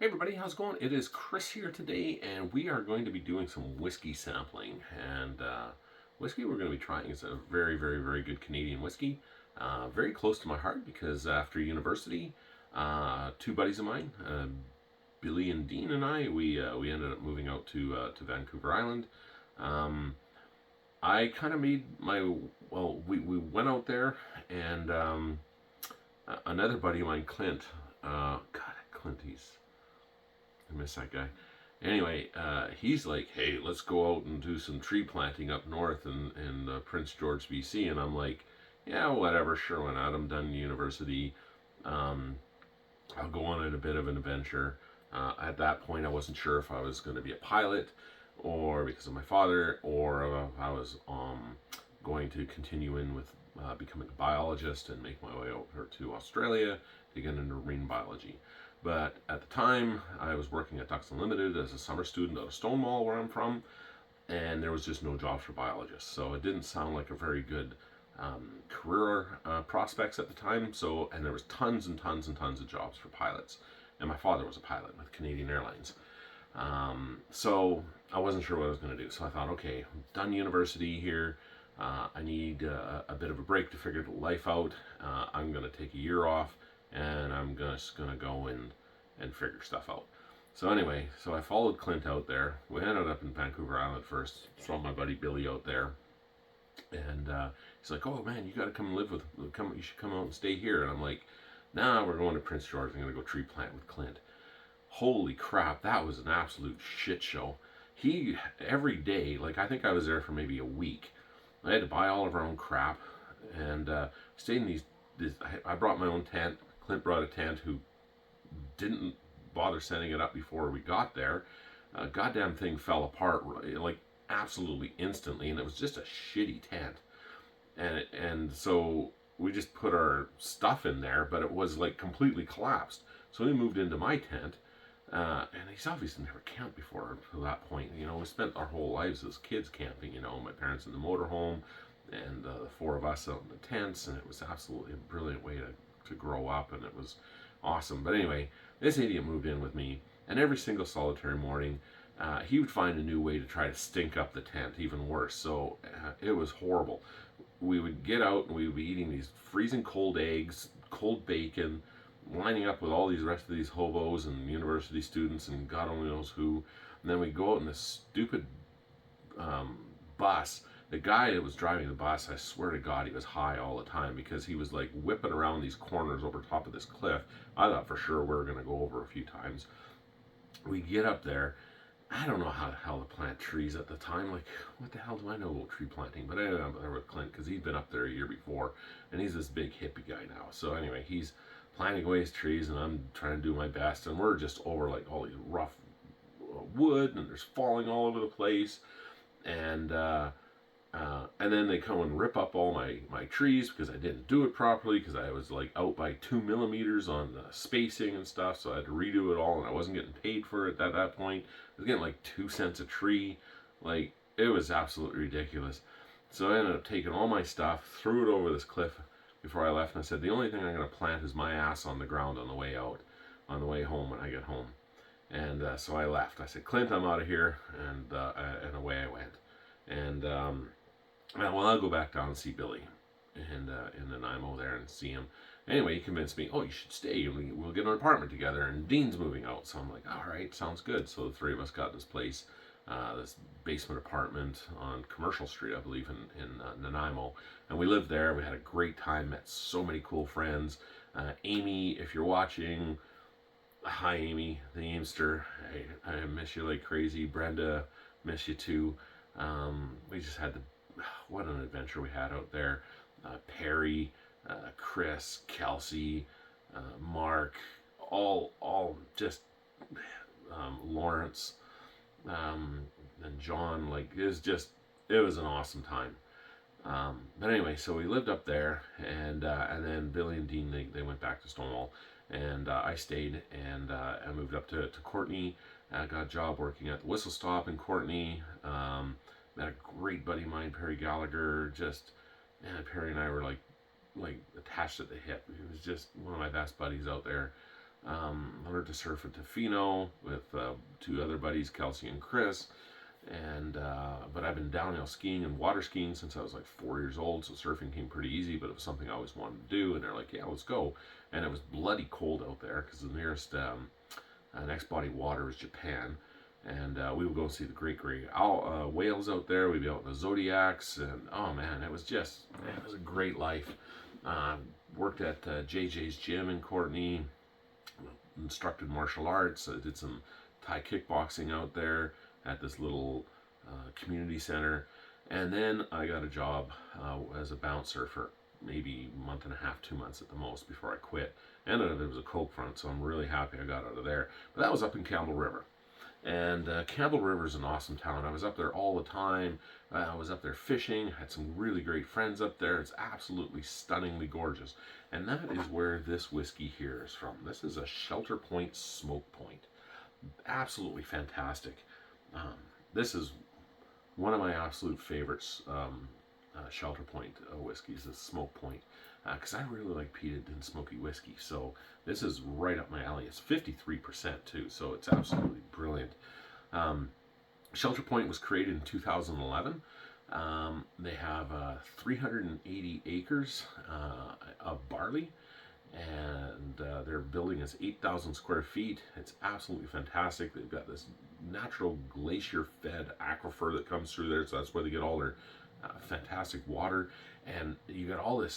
Hey everybody, how's it going? It is Chris here today, and we are going to be doing some whiskey sampling. And whiskey we're going to be trying is a very, very, very good Canadian whiskey. Very close to my heart because after university, two buddies of mine, Billy and Dean, and we ended up moving out to Vancouver Island. Um, I kind of made my we went out there, and another buddy of mine, Clint. God, Clint, I miss that guy. Anyway, he's like, "Hey, let's go out and do some tree planting up north in Prince George, BC." And I'm like, "Yeah, whatever, sure, why not? I'm done university. Um, I'll go on a bit of an adventure." At that point, I wasn't sure if I was going to be a pilot, or because of my father, or if I was going to continue in with becoming a biologist and make my way over to Australia to get into marine biology. But at the time, I was working at Ducks Unlimited as a summer student out of Stonewall, where I'm from, and there was just no jobs for biologists. So it didn't sound like a very good career prospects at the time. So, and there was tons and tons and tons of jobs for pilots. And my father was a pilot with Canadian Airlines. So I wasn't sure what I was going to do. So I thought, okay, I'm done university here. I need a bit of a break to figure life out. I'm going to take a year off, and I'm just going to go and figure stuff out. So anyway, so I followed Clint out there. We ended up in Vancouver Island first. Saw my buddy Billy out there, and he's like, "Oh man, you got to come live with. Come, you should come out and stay here." And I'm like, "Nah, we're going to Prince George. I'm going to go tree plant with Clint." Holy crap, that was an absolute shit show. He every day, like I think I was there for maybe a week. I had to buy all of our own crap, and stayed in I brought my own tent. Clint brought a tent. Who didn't bother setting it up before we got there. Goddamn thing fell apart like absolutely instantly, and it was just a shitty tent. And so we just put our stuff in there, but it was like completely collapsed. So we moved into my tent. And he's obviously never camped before to that point. You know, we spent our whole lives as kids camping. You know, my parents in the motorhome, and the four of us out in the tents, and it was absolutely a brilliant way to grow up, and it was awesome. But anyway, this idiot moved in with me, and every single solitary morning, he would find a new way to try to stink up the tent, even worse. So it was horrible. We would get out and we would be eating these freezing cold eggs, cold bacon, lining up with all these rest of these hobos and university students and God only knows who. And then we go out in this stupid bus. The guy that was driving the bus, I swear to God, he was high all the time because he was like whipping around these corners over top of this cliff. I thought for sure we were going to go over a few times. We get up there. I don't know how the hell to plant trees at the time. Like, what the hell do I know about tree planting? But I ended up there with Clint because he'd been up there a year before, and he's this big hippie guy now. So anyway, he's planting away his trees, and I'm trying to do my best, and we're just over like all these rough wood, and there's falling all over the place, and and then they come and rip up all my trees because I didn't do it properly because I was like out by 2 millimeters on the spacing and stuff, so I had to redo it all, and I wasn't getting paid for it at that point. I was getting like 2 cents a tree, like it was absolutely ridiculous. So I ended up taking all my stuff, threw it over this cliff before I left, and I said, the only thing I'm going to plant is my ass on the ground on the way out, on the way home when I get home. And so I left. I said, Clint, I'm out of here, and away I went. And well, I'll go back down and see Billy, and in Nanaimo there and see him. Anyway, he convinced me, oh, you should stay, and we'll get an apartment together, and Dean's moving out. So I'm like, all right, sounds good. So the three of us got this place, this basement apartment on Commercial Street, I believe, in Nanaimo. And we lived there. We had a great time, met so many cool friends. Amy, if you're watching, hi Amy, the Amester. I miss you like crazy. Brenda, miss you too. We just had what an adventure we had out there. Perry, Chris, Kelsey, Mark, all just Lawrence, and John. Like it was an awesome time. But anyway, so we lived up there, and then Billy and Dean they went back to Stonewall, and I stayed, and I moved up to Courtenay. I got a job working at the Whistle Stop in Courtenay. Met a great buddy of mine, Perry Gallagher. Just man, Perry and I were like attached at the hip. He was just one of my best buddies out there. Learned to surf at Tofino with two other buddies, Kelsey and Chris. And but I've been downhill skiing and water skiing since I was like 4 years old, so surfing came pretty easy. But it was something I always wanted to do, and they're like, "Yeah, let's go." And it was bloody cold out there because the nearest next body of water was Japan, and we would go see the great gray whales out there. We'd be out in the Zodiacs, and oh man, it was a great life. Worked at JJ's gym in Courtenay, instructed martial arts. I did some Thai kickboxing out there at this little community center, and then I got a job as a bouncer for maybe a month and a half, 2 months at the most before I quit. And it was a coke front, so I'm really happy I got out of there. But that was up in Campbell River. And Campbell River is an awesome town. I was up there all the time. I was up there fishing, had some really great friends up there. It's absolutely stunningly gorgeous. And that is where this whiskey here is from. This is a Shelter Point Smoke Point. Absolutely fantastic. This is one of my absolute favorites, Shelter Point whiskeys, is Smoke Point. Because I really like peated and smoky whiskey. So this is right up my alley. It's 53% too, so it's absolutely brilliant. Shelter Point was created in 2011. They have 380 acres of barley, and their building is 8,000 square feet. It's absolutely fantastic. They've got this natural glacier-fed aquifer that comes through there, so that's where they get all their fantastic water. And you got all the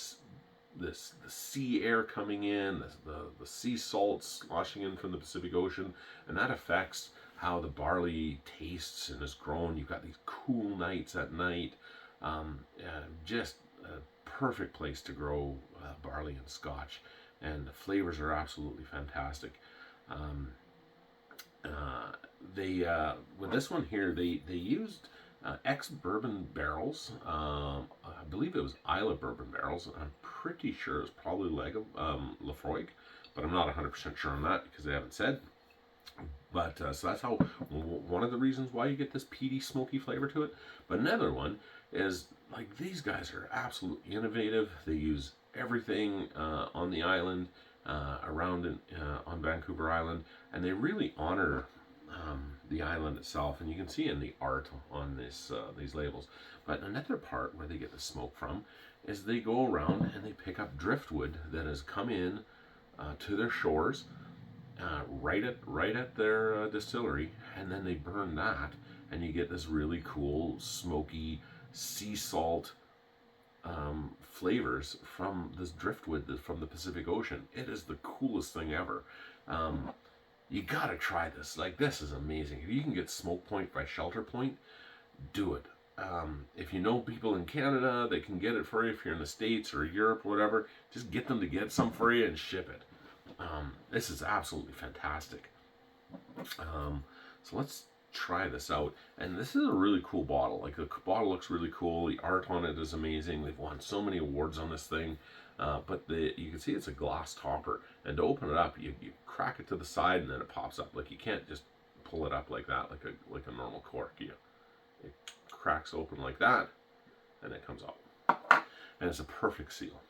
sea air coming in, the sea salts sloshing in from the Pacific Ocean, and that affects how the barley tastes and is grown. You've got these cool nights at night. Just a perfect place to grow barley and Scotch, and the flavors are absolutely fantastic. With this one here, they used ex-bourbon barrels. I believe it was Isla bourbon barrels. I'm pretty sure it's probably Lafroig, but I'm not 100% sure on that because they haven't said. But so that's how one of the reasons why you get this peaty, smoky flavor to it. But another one is, like, these guys are absolutely innovative. They use everything on the island, around on Vancouver Island, and they really honor the island itself. And you can see in the art on these labels. But another part where they get the smoke from is they go around and they pick up driftwood that has come in to their shores. Right at their distillery, and then they burn that, and you get this really cool smoky sea salt flavors from this driftwood from the Pacific Ocean. It is the coolest thing ever. You gotta try this. Like, this is amazing. If you can get Smoke Point by Shelter Point, do it. If you know people in Canada, they can get it for you. If you're in the States or Europe or whatever, just get them to get some for you and ship it. This is absolutely fantastic. So let's try this out. And this is a really cool bottle. Like, the bottle looks really cool. The art on it is amazing. They've won so many awards on this thing. But you can see it's a glass topper. And to open it up, you crack it to the side and then it pops up. Like, you can't just pull it up like that, like a normal cork. It cracks open like that, and it comes out. And it's a perfect seal.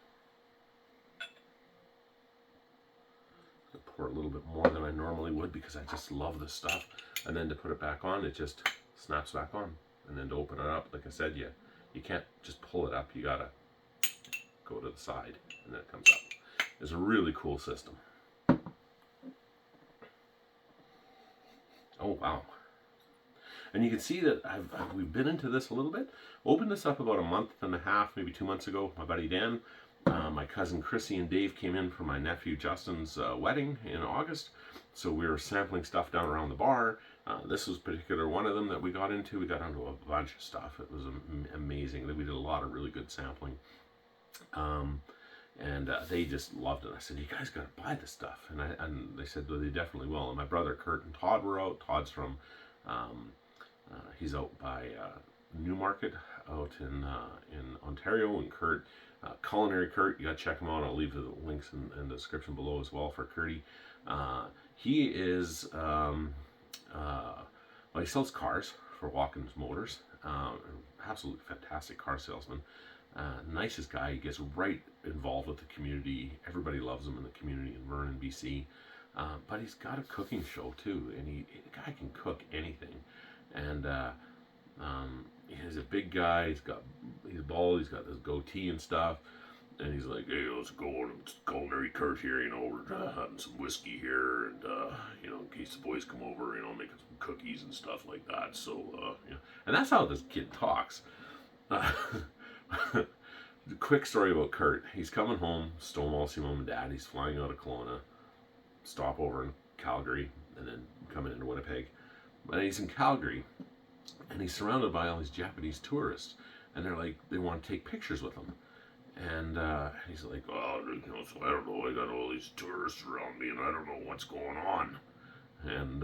Pour a little bit more than I normally would because I just love this stuff. And then to put it back on, it just snaps back on. And then to open it up, like I said, you can't just pull it up. You gotta go to the side, and then it comes up. It's a really cool system. Oh wow! And you can see that we've been into this a little bit. Opened this up about a month and a half, maybe 2 months ago. My buddy Dan. My cousin Chrissy and Dave came in for my nephew Justin's wedding in August, so we were sampling stuff down around the bar. This was particular one of them that we got into. We got into a bunch of stuff. It was amazing. We did a lot of really good sampling, and they just loved it. I said, "You guys got to buy this stuff," and they said, "Well, they definitely will." And my brother Kurt and Todd were out. Todd's from he's out by Newmarket out in Ontario, and Kurt. Culinary Kurt, you gotta check him out. I'll leave the links in the description below as well for Kurtie. He is, he sells cars for Watkins Motors. Absolutely fantastic car salesman. Nicest guy. He gets right involved with the community. Everybody loves him in the community in Vernon, BC. But he's got a cooking show too, and the guy can cook anything. And he's a big guy. He's bald. He's got this goatee and stuff. And he's like, hey, let's go on culinary course here. We're having some whiskey here, and in case the boys come over, making some cookies and stuff like that. So, and that's how this kid talks. Quick story about Kurt. He's coming home, Stonewall, see mom and dad. He's flying out of Kelowna, stop over in Calgary, and then coming into Winnipeg. But he's in Calgary, and he's surrounded by all these Japanese tourists, and they want to take pictures with him. And he's like, oh, so I don't know, I got all these tourists around me, and I don't know what's going on. And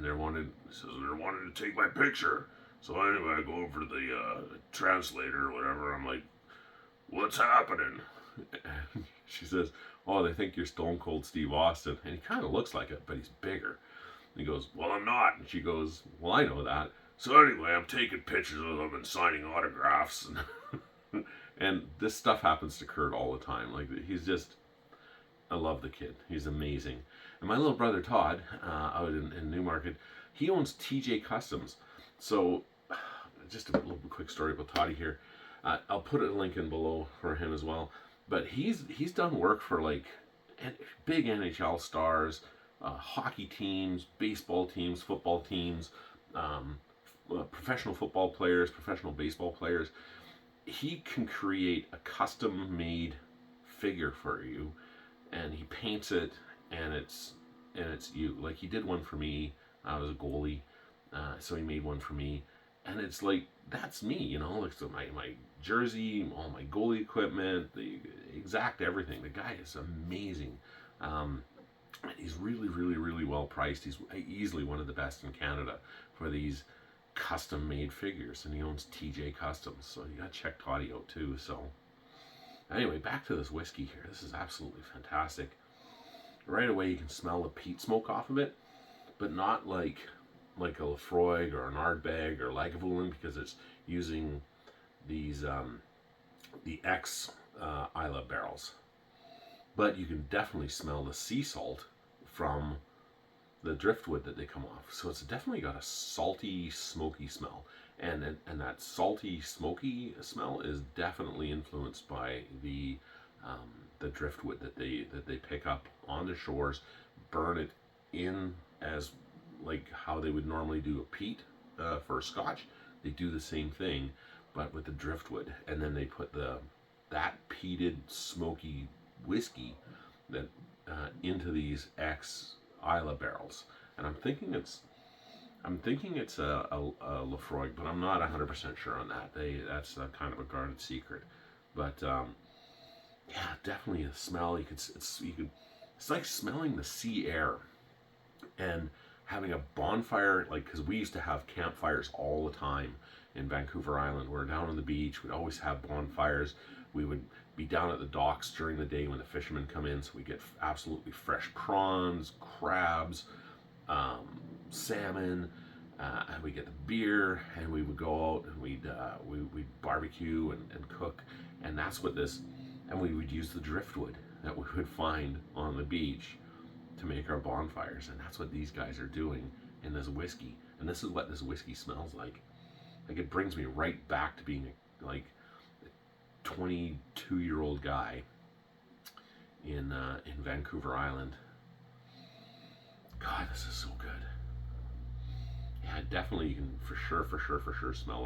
they're wanting to take my picture. So anyway, I go over to the translator or whatever. I'm like, what's happening? And she says, oh, they think you're Stone Cold Steve Austin. And he kind of looks like it, but he's bigger. And he goes, well, I'm not. And she goes, well, I know that. So anyway, I'm taking pictures of them and signing autographs. And this stuff happens to Kurt all the time. I love the kid. He's amazing. And my little brother Todd, out in Newmarket, he owns TJ Customs. So, just a little quick story about Toddy here. I'll put a link in below for him as well. But he's done work for big NHL stars, hockey teams, baseball teams, football teams, professional football players, professional baseball players. He can create a custom-made figure for you, and he paints it, and it's you. Like, he did one for me. I was a goalie, so he made one for me, and it's like, that's me, so my jersey, all my goalie equipment, the exact everything. The guy is amazing. He's really, really, really well priced. He's easily one of the best in Canada for these custom made figures, and he owns TJ Customs, so you gotta check Toddy out too. So anyway, back to this whiskey here. This is absolutely fantastic. Right away you can smell the peat smoke off of it, but not like a Lafroig or an Ardbeg or Lagavulin, because it's using these the X Isla barrels. But you can definitely smell the sea salt from the driftwood that they come off. So it's definitely got a salty, smoky smell. And that salty, smoky smell is definitely influenced by the driftwood that they pick up on the shores, burn it in as like how they would normally do a peat for a Scotch. They do the same thing, but with the driftwood, and then they put that peated, smoky whiskey that into these X Isla barrels, and I'm thinking it's a Lafroig, but I'm not 100% sure on that. That's kind of a guarded secret, but yeah, definitely a smell. It's like smelling the sea air and having a bonfire, because we used to have campfires all the time in Vancouver Island. We're down on the beach. We'd always have bonfires. We would be down at the docks during the day when the fishermen come in, so we get absolutely fresh prawns, crabs, salmon, and we get the beer, and we would go out and we'd barbecue and cook, and that's what this, and we would use the driftwood that we would find on the beach to make our bonfires, and that's what these guys are doing in this whiskey, and this is what this whiskey smells like. Like, it brings me right back to being a 22-year-old guy in Vancouver Island. God, this is so good. Yeah, definitely, you can for sure smell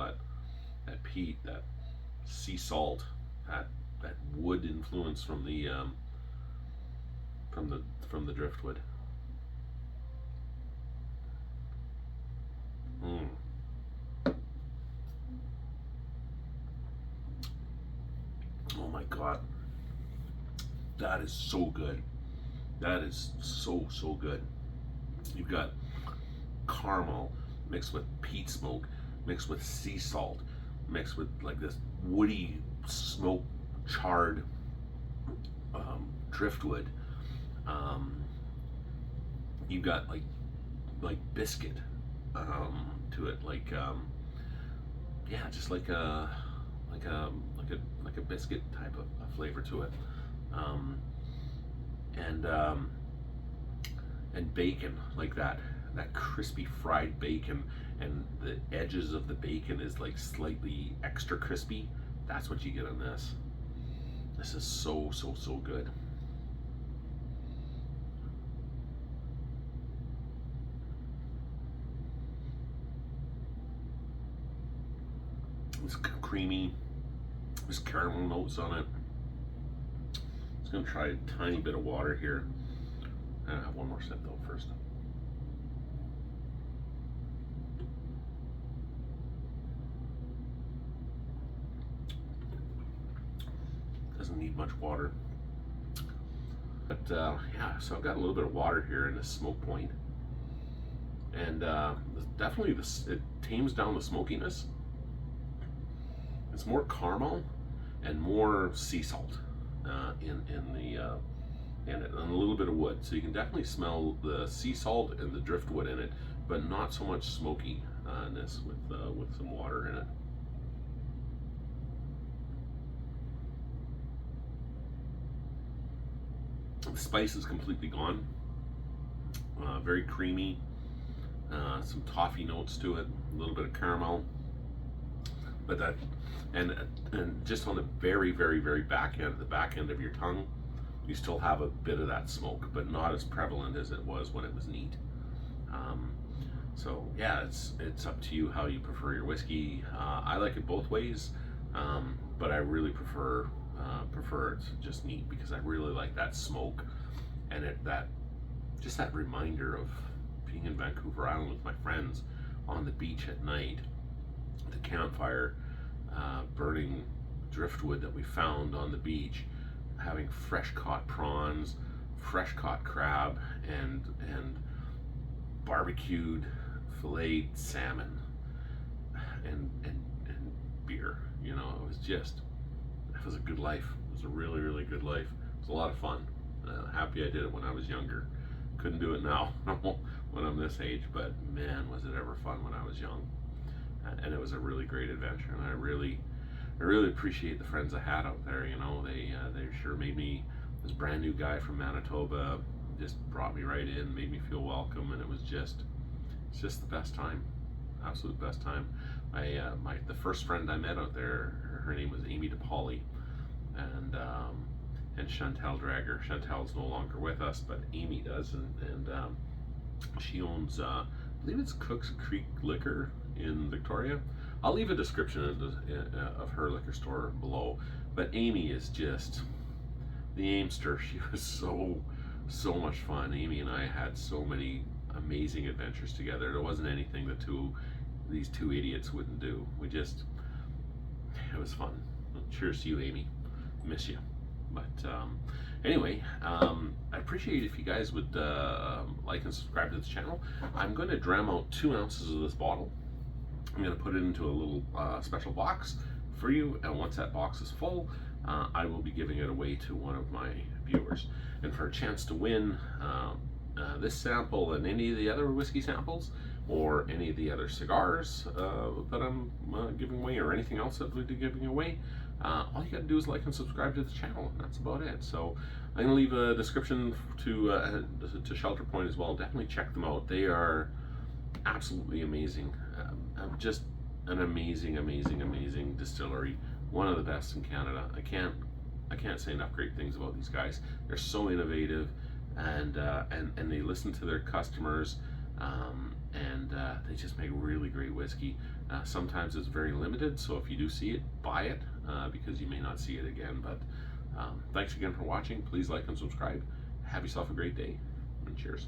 that peat, that sea salt, that wood influence from the driftwood. Oh my God, that is so good. That is so good. You've got caramel mixed with peat smoke, mixed with sea salt, mixed with this woody smoke charred driftwood. You've got like biscuit to it, just like a biscuit type of flavor to it. and bacon, like that crispy fried bacon, and the edges of the bacon is like slightly extra crispy. That's what you get on this. This is so good. It's creamy. There's caramel notes on it. Just gonna try a tiny bit of water here. And I have one more sip though first. Doesn't need much water. But yeah, so I've got a little bit of water here in the smoke point. And definitely it tames down the smokiness. It's more caramel and more sea salt in it, and a little bit of wood. So you can definitely smell the sea salt and the driftwood in it, but not so much smokiness with some water in it. The spice is completely gone. Very creamy. Some toffee notes to it. A little bit of caramel. But that, and just on the very back end, the back end of your tongue, you still have a bit of that smoke, but not as prevalent as it was when it was neat. So yeah, it's up to you how you prefer your whiskey. I like it both ways, but I really prefer it just neat, because I really like that smoke, and that reminder of being in Vancouver Island with my friends on the beach at night, the campfire, burning driftwood that we found on the beach, having fresh caught prawns, fresh caught crab, and barbecued filleted salmon, and beer. You know, it was a good life. It was a really good life. It was a lot of fun. Happy I did it when I was younger. Couldn't do it now when I'm this age, but man, was it ever fun when I was young. And it was a really great adventure, and I really appreciate the friends I had out there. You know, they sure made me, this brand new guy from Manitoba just brought me right in, made me feel welcome, and it's just the best time, absolute best time. The first friend I met out there, her name was Amy DePauli, and Chantel Drager. Chantel's no longer with us, but Amy does, and she owns, I believe it's Cook's Creek Liquor in Victoria. I'll leave a description of her liquor store below. But Amy is just the Amester. She was so much fun. Amy and I had so many amazing adventures together. There wasn't anything that these two idiots wouldn't do. It was fun. Cheers to you, Amy. Miss you. But anyway, I appreciate if you guys would like and subscribe to this channel. I'm going to dram out 2 ounces of this bottle. I'm going to put it into a little special box for you, and once that box is full, I will be giving it away to one of my viewers. And for a chance to win this sample and any of the other whiskey samples, or any of the other cigars that I'm giving away, or anything else that we'll be giving away, all you got to do is like and subscribe to the channel, and that's about it. So I'm going to leave a description to Shelter Point as well. Definitely check them out. They are absolutely amazing. Just an amazing distillery. One of the best in Canada. I can't say enough great things about these guys. They're so innovative, and they listen to their customers, and they just make really great whiskey. Sometimes it's very limited, so if you do see it, buy it, because you may not see it again. But thanks again for watching. Please like and subscribe. Have yourself a great day, and cheers.